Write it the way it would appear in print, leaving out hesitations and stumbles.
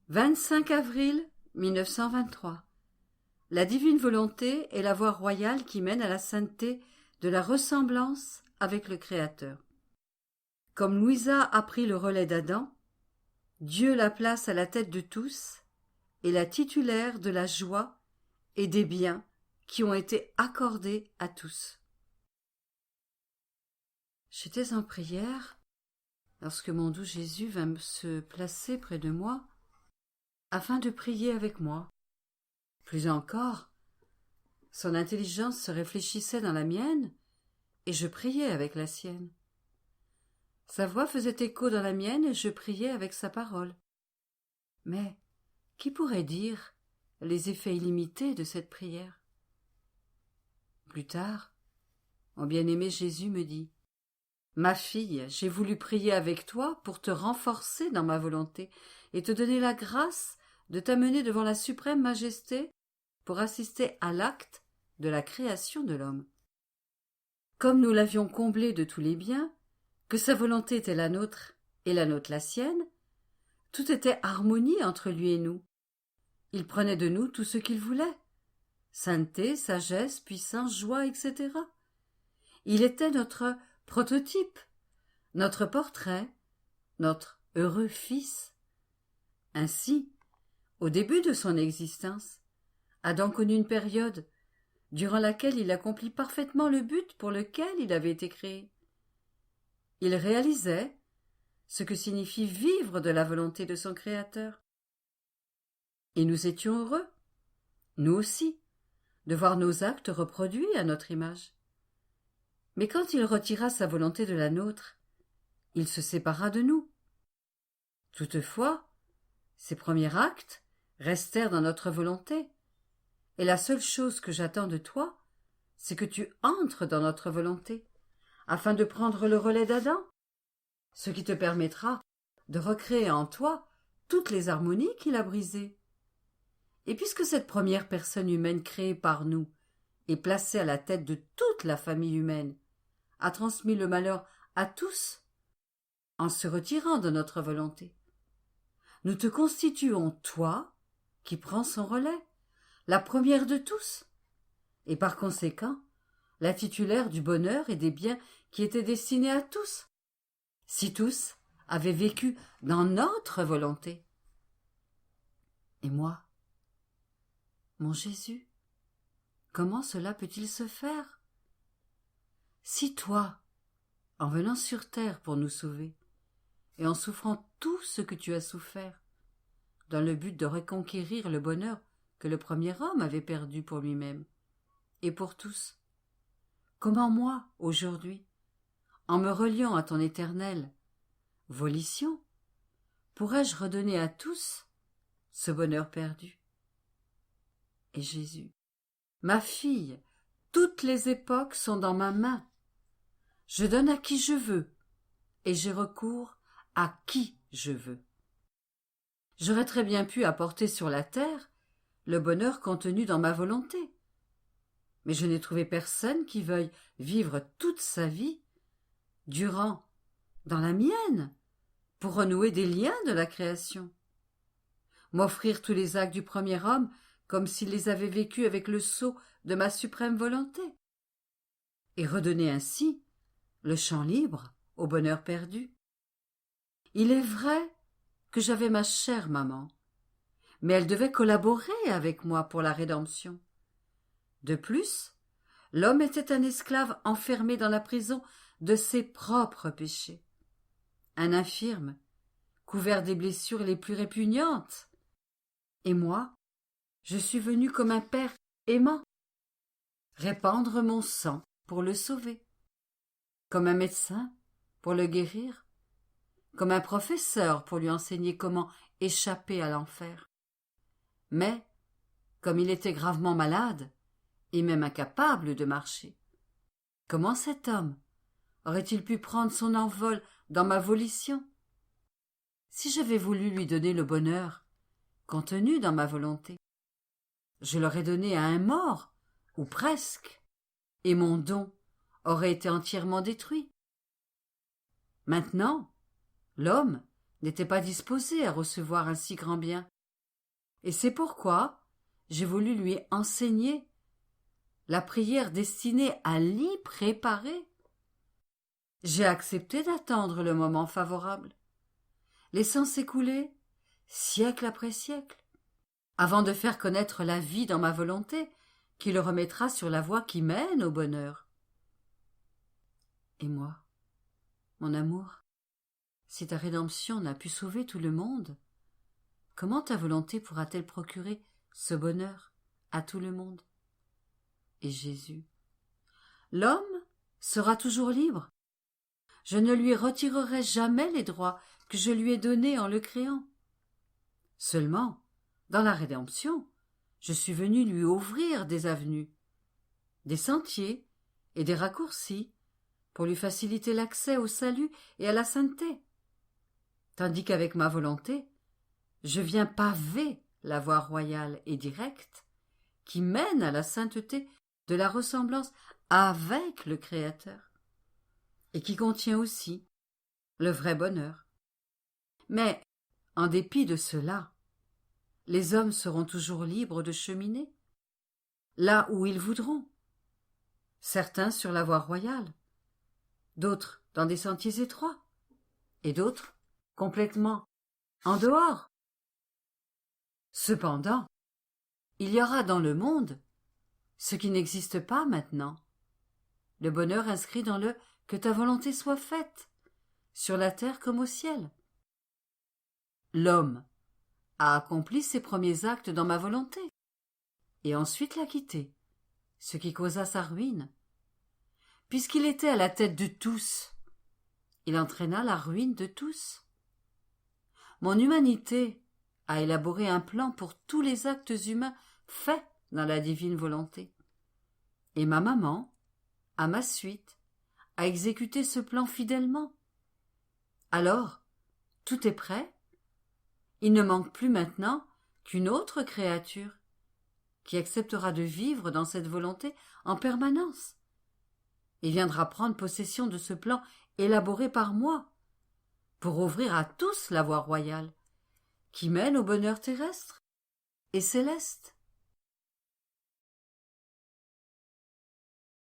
25 avril 1923. La divine volonté est la voie royale qui mène à la sainteté de la ressemblance avec le Créateur. Comme Louisa a pris le relais d'Adam, Dieu la place à la tête de tous et la titulaire de la joie et des biens qui ont été accordés à tous. J'étais en prière lorsque mon doux Jésus vint se placer près de moi afin de prier avec moi. Plus encore, son intelligence se réfléchissait dans la mienne et je priais avec la sienne. Sa voix faisait écho dans la mienne et je priais avec sa parole. Mais qui pourrait dire les effets illimités de cette prière? Plus tard, mon bien-aimé Jésus me dit: « Ma fille, j'ai voulu prier avec toi pour te renforcer dans ma volonté et te donner la grâce de t'amener devant la suprême majesté pour assister à l'acte de la création de l'homme. Comme nous l'avions comblé de tous les biens, que sa volonté était la nôtre et la nôtre la sienne, tout était harmonie entre lui et nous. Il prenait de nous tout ce qu'il voulait. Sainteté, sagesse, puissance, joie, etc. Il était notre prototype, notre portrait, notre heureux fils. Ainsi, au début de son existence, Adam connut une période durant laquelle il accomplit parfaitement le but pour lequel il avait été créé. Il réalisait ce que signifie vivre de la volonté de son Créateur. Et nous étions heureux, nous aussi, de voir nos actes reproduits à notre image. Mais quand il retira sa volonté de la nôtre, il se sépara de nous. Toutefois, ses premiers actes restèrent dans notre volonté, et la seule chose que j'attends de toi, c'est que tu entres dans notre volonté, afin de prendre le relais d'Adam, ce qui te permettra de recréer en toi toutes les harmonies qu'il a brisées. Et puisque cette première personne humaine créée par nous et placée à la tête de toute la famille humaine a transmis le malheur à tous en se retirant de notre volonté, nous te constituons, toi, qui prends son relais, la première de tous, et par conséquent, la titulaire du bonheur et des biens qui étaient destinés à tous, si tous avaient vécu dans notre volonté. Et moi, mon Jésus, comment cela peut-il se faire? Si toi, en venant sur terre pour nous sauver, et en souffrant tout ce que tu as souffert, dans le but de reconquérir le bonheur que le premier homme avait perdu pour lui-même, et pour tous, comment moi, aujourd'hui, en me reliant à ton éternelle volition, pourrais-je redonner à tous ce bonheur perdu? Et Jésus, ma fille, toutes les époques sont dans ma main. Je donne à qui je veux, et j'ai recours à qui je veux. J'aurais très bien pu apporter sur la terre le bonheur contenu dans ma volonté, mais je n'ai trouvé personne qui veuille vivre toute sa vie durant dans la mienne pour renouer des liens de la création, m'offrir tous les actes du premier homme comme s'il les avait vécus avec le sceau de ma suprême volonté, et redonner ainsi le champ libre au bonheur perdu. Il est vrai que j'avais ma chère maman, mais elle devait collaborer avec moi pour la rédemption. De plus, l'homme était un esclave enfermé dans la prison de ses propres péchés, un infirme, couvert des blessures les plus répugnantes. Et moi, je suis venu comme un père aimant, répandre mon sang pour le sauver, comme un médecin pour le guérir, comme un professeur pour lui enseigner comment échapper à l'enfer. Mais, comme il était gravement malade, et même incapable de marcher, comment cet homme aurait-il pu prendre son envol dans ma volition? Si j'avais voulu lui donner le bonheur contenu dans ma volonté, je l'aurais donné à un mort, ou presque, et mon don aurait été entièrement détruit. Maintenant, l'homme n'était pas disposé à recevoir un si grand bien, Et c'est pourquoi j'ai voulu lui enseigner la prière destinée à l'y préparer. J'ai accepté d'attendre le moment favorable, laissant s'écouler siècle après siècle, avant de faire connaître la vie dans ma volonté, qui le remettra sur la voie qui mène au bonheur. Et moi, mon amour, si ta rédemption n'a pu sauver tout le monde, comment ta volonté pourra-t-elle procurer ce bonheur à tout le monde? Et Jésus, l'homme sera toujours libre. Je ne lui retirerai jamais les droits que je lui ai donnés en le créant. Seulement, dans la rédemption, je suis venu lui ouvrir des avenues, des sentiers et des raccourcis pour lui faciliter l'accès au salut et à la sainteté, tandis qu'avec ma volonté, je viens paver la voie royale et directe qui mène à la sainteté de la ressemblance avec le Créateur, et qui contient aussi le vrai bonheur. Mais, en dépit de cela, les hommes seront toujours libres de cheminer là où ils voudront, certains sur la voie royale, d'autres dans des sentiers étroits, et d'autres complètement en dehors. Cependant, il y aura dans le monde ce qui n'existe pas maintenant, le bonheur inscrit dans le « que ta volonté soit faite » sur la terre comme au ciel. L'homme a accompli ses premiers actes dans ma volonté, et ensuite l'a quitté, ce qui causa sa ruine. Puisqu'il était à la tête de tous, il entraîna la ruine de tous. Mon humanité a élaboré un plan pour tous les actes humains faits dans la divine volonté. Et ma maman, à ma suite, a exécuté ce plan fidèlement. Alors, tout est prêt. Il ne manque plus maintenant qu'une autre créature qui acceptera de vivre dans cette volonté en permanence et viendra prendre possession de ce plan élaboré par moi pour ouvrir à tous la voie royale qui mène au bonheur terrestre et céleste.